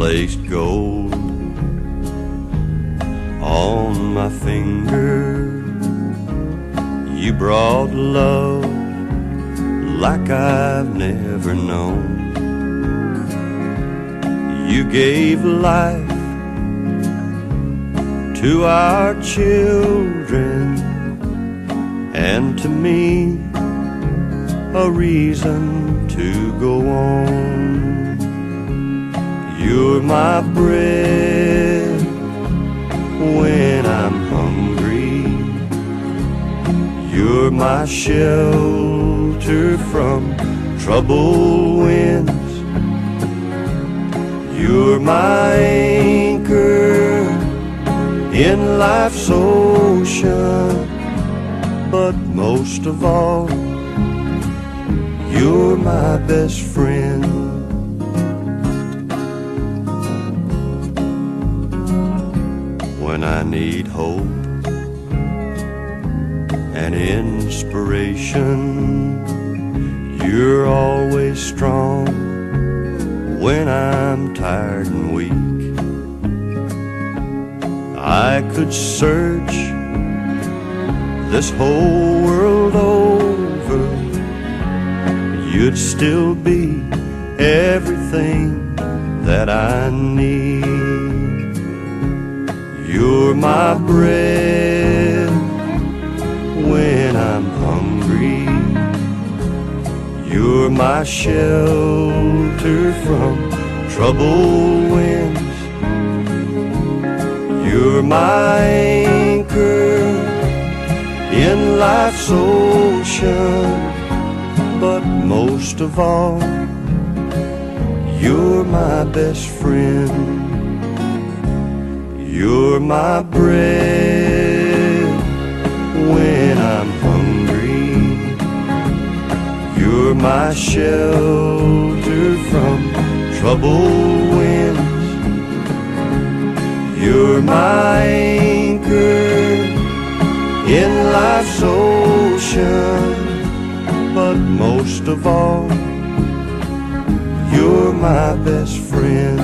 placed gold on my finger. You brought love like I've never known. You gave life to our children, and to me a reason to go on. You're my bread when I'm hungry. You're my shelter from troubled winds. You're my anchor in life's ocean. But most of all, you're my best friend. When I need hope and inspiration, you're always strong when I'm tired and weak. I could search this whole world over, you'd still be everything that I need. You're my bread when I'm hungry. You're my shelter from troubled winds. You're my anchor in life's ocean. But most of all, you're my best friend. You're my bread when I'm hungry. You're my shelter from troubled winds. You're my anchor in life's ocean. But most of all, you're my best friend.